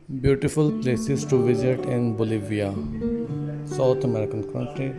Beautiful places to visit in Bolivia, South American country.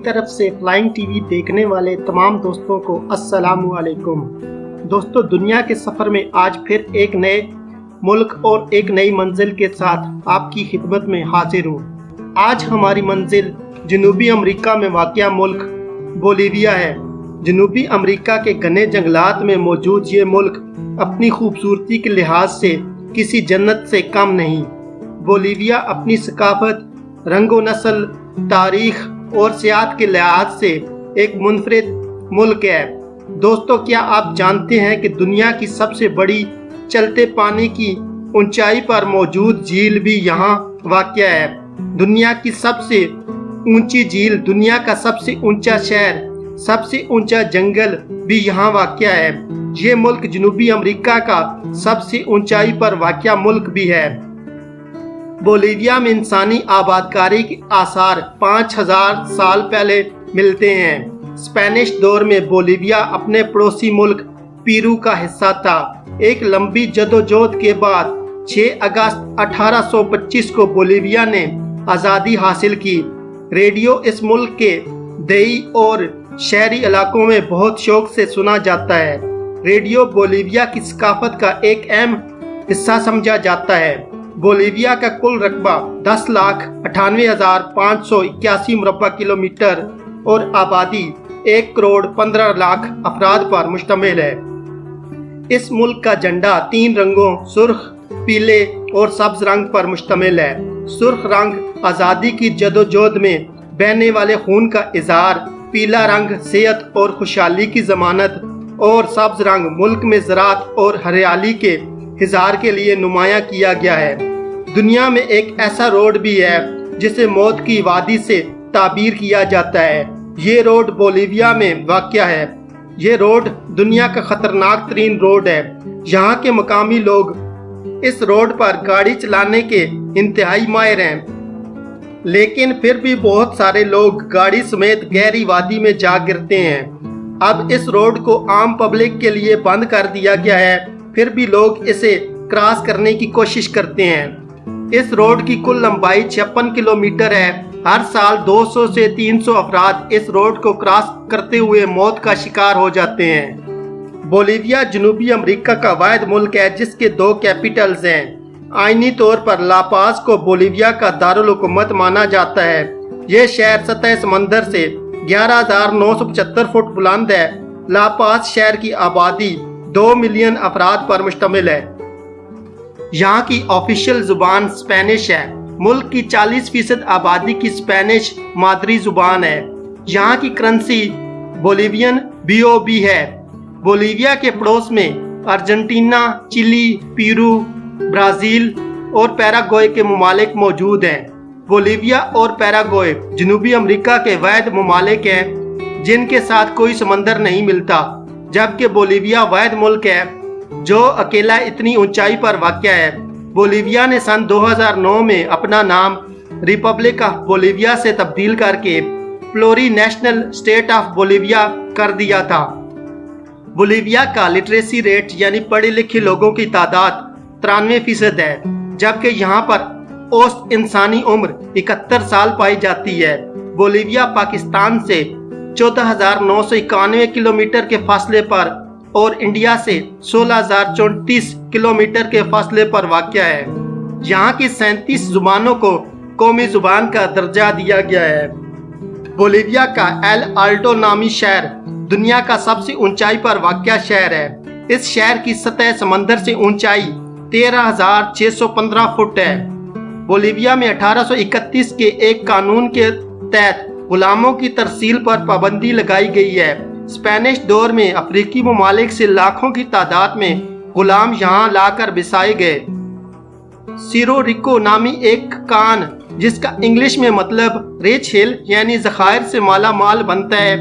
طرف سے فلائنگ ٹی وی دیکھنے والے تمام دوستوں کو السلام علیکم۔ دوستو، دنیا کے سفر میں آج پھر ایک نئے ملک اور ایک نئی منزل کے ساتھ آپ کی خدمت میں حاضر ہوں۔ آج ہماری منزل جنوبی امریکہ میں واقع ملک بولیویا ہے۔ جنوبی امریکہ کے گھنے جنگلات میں موجود یہ ملک اپنی خوبصورتی کے لحاظ سے کسی جنت سے کم نہیں۔ بولیویا اپنی ثقافت، رنگ و نسل، تاریخ اور سیاحت کے لحاظ سے ایک منفرد ملک ہے۔ دوستو، کیا آپ جانتے ہیں کہ دنیا کی سب سے بڑی چلتے پانی کی اونچائی پر موجود جھیل بھی یہاں واقع ہے؟ دنیا کی سب سے اونچی جھیل، دنیا کا سب سے اونچا شہر، سب سے اونچا جنگل بھی یہاں واقع ہے۔ یہ ملک جنوبی امریکہ کا سب سے اونچائی پر واقع ملک بھی ہے۔ بولیویا میں انسانی آبادکاری کے آثار 5000 سال پہلے ملتے ہیں۔ اسپینش دور میں بولیویا اپنے پڑوسی ملک پیرو کا حصہ تھا۔ ایک لمبی جدوجہد کے بعد 6 اگست 1825 کو بولیویا نے آزادی حاصل کی۔ ریڈیو اس ملک کے دیہی اور شہری علاقوں میں بہت شوق سے سنا جاتا ہے۔ ریڈیو بولیویا کی ثقافت کا ایک اہم حصہ سمجھا جاتا ہے۔ بولیویا کا کل رقبہ 10,98,581 مربع کلومیٹر اور آبادی 1,15,00,000 افراد پر مشتمل ہے۔ اس ملک کا جھنڈا 3 رنگوں سرخ، پیلے اور سبز رنگ پر مشتمل ہے۔ سرخ رنگ آزادی کی جدوجہد میں بہنے والے خون کا اظہار، پیلا رنگ صحت اور خوشحالی کی ضمانت اور سبز رنگ ملک میں زراعت اور ہریالی کے اظہار کے لیے نمایاں کیا گیا ہے۔ دنیا میں ایک ایسا روڈ بھی ہے جسے موت کی وادی سے تعبیر کیا جاتا ہے۔ یہ روڈ بولیویا میں واقع ہے۔ یہ روڈ دنیا کا خطرناک ترین روڈ ہے۔ یہاں کے مقامی لوگ اس روڈ پر گاڑی چلانے کے انتہائی ماہر ہیں، لیکن پھر بھی بہت سارے لوگ گاڑی سمیت گہری وادی میں جا گرتے ہیں۔ اب اس روڈ کو عام پبلک کے لیے بند کر دیا گیا ہے، پھر بھی لوگ اسے کراس کرنے کی کوشش کرتے ہیں۔ اس روڈ کی کل لمبائی 56 کلومیٹر ہے۔ ہر سال 200 سے 300 افراد اس روڈ کو کراس کرتے ہوئے موت کا شکار ہو جاتے ہیں۔ بولیویا جنوبی امریکہ کا واحد ملک ہے جس کے 2 کیپٹلز ہیں۔ آئینی طور پر لا پاز کو بولیویا کا دارالحکومت مانا جاتا ہے۔ یہ شہر سطح سمندر سے 11,975 فٹ بلند ہے۔ لا پاز شہر کی آبادی 2 ملین افراد پر مشتمل ہے۔ یہاں کی آفیشل زبان اسپینش ہے۔ ملک کی 40% آبادی کی اسپینش مادری زبان ہے۔ یہاں کی کرنسی بولیوین BOB ہے۔ بولیویا کے پڑوس میں ارجنٹینا، چلی، پیرو، برازیل اور پیراگوئے کے ممالک موجود ہیں۔ بولیویا اور پیراگوئے جنوبی امریکہ کے واحد ممالک ہیں جن کے ساتھ کوئی سمندر نہیں ملتا، جبکہ بولیویا واحد ملک ہے جو اکیلا اتنی اونچائی پر واقع ہے۔ بولیویا نے سن 2009 میں اپنا نام ریپبلک آف بولیویا سے تبدیل کر کے پلوری نیشنل اسٹیٹ آف بولیویا کر دیا تھا۔ بولیویا کا لٹریسی ریٹ یعنی پڑھے لکھے لوگوں کی تعداد 93% ہے، جبکہ یہاں پر اوسط انسانی عمر 71 سال پائی جاتی ہے۔ بولیویا پاکستان سے 14,991 کلومیٹر کے فاصلے پر اور انڈیا سے 16,034 کلومیٹر کے فاصلے پر واقع ہے۔ یہاں کی 37 زبانوں کو قومی زبان کا درجہ دیا گیا ہے۔ بولیویا کا ایل آلٹو نامی شہر دنیا کا سب سے اونچائی پر واقع شہر ہے۔ اس شہر کی سطح سمندر سے اونچائی 13,615 فٹ ہے۔ بولیویا میں 1831 کے ایک قانون کے تحت غلاموں کی ترسیل پر پابندی لگائی گئی ہے۔ اسپینش دور میں افریقی ممالک سے لاکھوں کی تعداد میں غلام یہاں لا کر بسائے گئے۔ سیرو ریکو نامی ایک کان جس کا انگلش میں مطلب ریچ ہل یعنی ذخائر سے مالا مال بنتا ہے،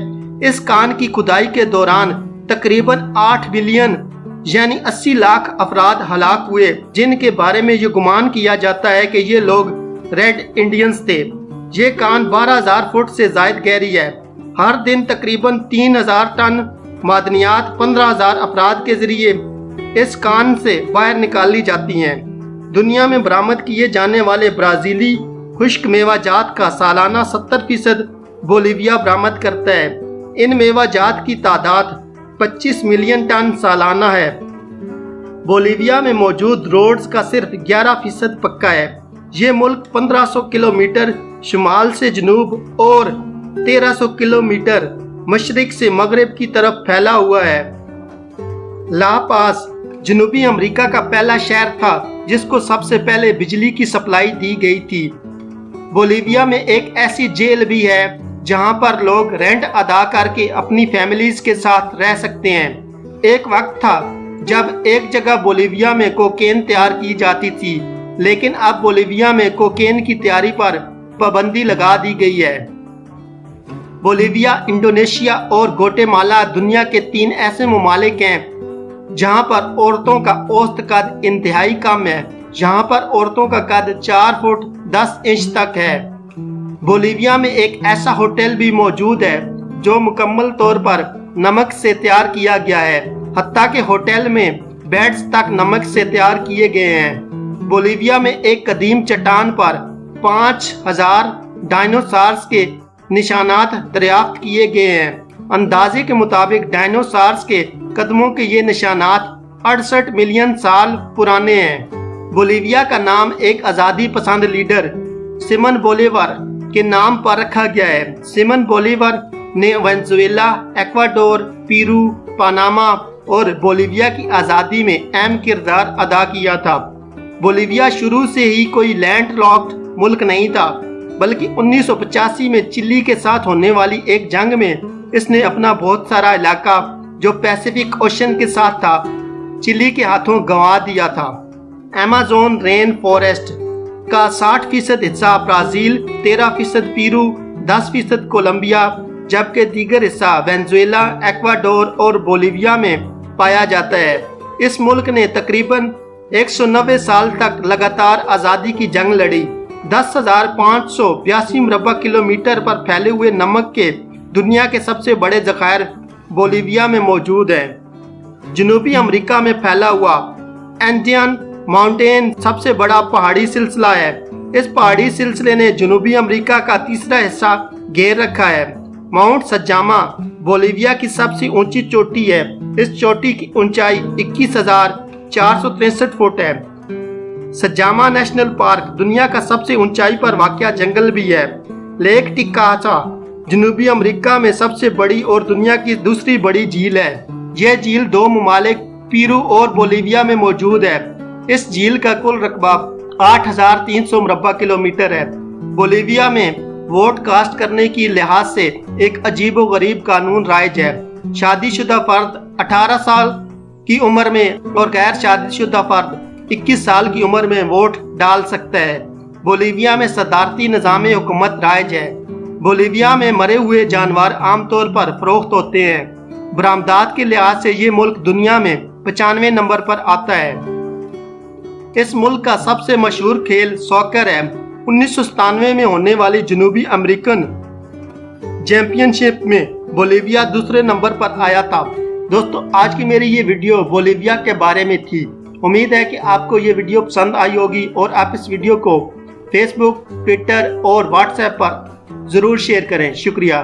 اس کان کی کھدائی کے دوران تقریباً 8 ملین یعنی 80 لاکھ افراد ہلاک ہوئے، جن کے بارے میں یہ گمان کیا جاتا ہے کہ یہ لوگ ریڈ انڈینز تھے۔ یہ کان 12,000 فٹ سے زائد گہری ہے۔ ہر دن تقریباً 3,000 ٹن معدنیات 15,000 افراد کے ذریعے اس کان سے باہر نکالی جاتی ہیں۔ دنیا میں برآمد کیے جانے والے برازیلی خشک میوہ جات کا سالانہ 70% बोलिविया बरामद करता है। इन मेवाजात की तादाद 25 मिलियन टन सालाना है। बोलिविया में मौजूद रोड्स का सिर्फ 11% पक्का है। ये मुल्क 1500 किलोमीटर शुमाल से जनूब और 1300 किलोमीटर मशरिक से मगरिब की तरफ फैला हुआ है। ला पास जनूबी अमेरिका का पहला शहर था जिसको सबसे पहले बिजली की सप्लाई दी गई थी। बोलिविया में एक ऐसी जेल भी है जहां पर लोग रेंट अदा करके अपनी फैमिलीज के साथ रह सकते हैं। एक वक्त था जब एक जगह बोलिविया में कोकेन तैयार की जाती थी, लेकिन अब बोलिविया में कोकेन की तैयारी पर पाबंदी लगा दी गई है। बोलिविया, इंडोनेशिया और ग्वाटेमाला दुनिया के 3 ऐसे ममालिक हैं जहां पर औरतों का औसत कद इंतहाई कम है। यहाँ पर औरतों का कद 4 फुट 10 इंच तक है। बोलिविया में एक ऐसा होटल भी मौजूद है जो मुकम्मल तौर पर नमक से तैयार किया गया है, हत्ता के होटल में बेड्स तक नमक से तैयार किए गए हैं। बोलिविया में एक कदीम चट्टान पर 5000 डायनासोर्स के निशानात दरियाफ्त किए गए हैं। अंदाजे के मुताबिक डायनासोर्स के कदमों के ये निशानात 68 मिलियन साल पुराने हैं। बोलिविया का नाम एक आज़ादी पसंद लीडर सिमन बोलीवार के नाम पर रखा गया है। सिमन बोलीवार ने वेनेजुएला, इक्वाडोर, पेरू, पनामा और बोलिविया की आज़ादी में अहम किरदार अदा किया था। बोलिविया शुरू से ही कोई लैंडलॉक्ड मुल्क नहीं था, बल्कि 1985 में चिली के साथ होने वाली एक जंग में इसने अपना बहुत सारा इलाका जो पैसिफिक ओशन के साथ था चिली के हाथों गंवा दिया था। अमेज़न रेन फॉरेस्ट का 60% हिस्सा ब्राजील, 13% पेरू, 10% कोलंबिया, जबकि दीगर हिस्सा वेनेजुएला, इक्वाडोर और बोलिविया में पाया जाता है। इस मुल्क ने तकरीबन 190 साल तक लगातार आज़ादी की जंग लड़ी। 10,582 मुरब्बा किलोमीटर पर फैले हुए नमक के दुनिया के सबसे बड़े ज़खायर बोलिविया में मौजूद हैं। जनूबी अमेरिका में फैला हुआ एंडियन माउंटेन सबसे बड़ा पहाड़ी सिलसिला है। इस पहाड़ी सिलसिले ने जनूबी अमेरिका का तीसरा हिस्सा घेर रखा है। माउंट सजामा बोलिविया की सबसे ऊंची चोटी है। इस चोटी की ऊंचाई 21,463 फुट है। सजामा नेशनल पार्क दुनिया का सबसे ऊंचाई पर वाक़या जंगल भी है। लेक टिकाचा जनूबी अमेरिका में सबसे बड़ी और दुनिया की दूसरी बड़ी झील है। यह झील 2 ममालिक पेरू और बोलिविया में मौजूद है। इस झील का कुल रकबा 8,300 मुरब्बा किलोमीटर है। बोलिविया में वोट कास्ट करने की लिहाज से एक अजीबो गरीब कानून राइज है। शादीशुदा फर्द 18 साल की उम्र में और गैर शादीशुदा फर्द 21 साल की उम्र में वोट डाल सकता है। बोलिविया में सदारती निज़ाम हुकूमत राइज है। बोलिविया में मरे हुए जानवर आमतौर पर फरोख्त होते हैं। बरामदात के लिहाज से ये मुल्क दुनिया में 95 नंबर पर आता है। इस मुल्क का सबसे मशहूर खेल सॉकर है। 1997 में होने वाली जनूबी अमेरिकन चैंपियनशिप में बोलिविया दूसरे नंबर पर आया था। दोस्तों, आज की मेरी ये वीडियो बोलिविया के बारे में थी। उम्मीद है कि आपको ये वीडियो पसंद आई होगी और आप इस वीडियो को फेसबुक, ट्विटर और व्हाट्सएप पर ज़रूर शेयर करें। शुक्रिया।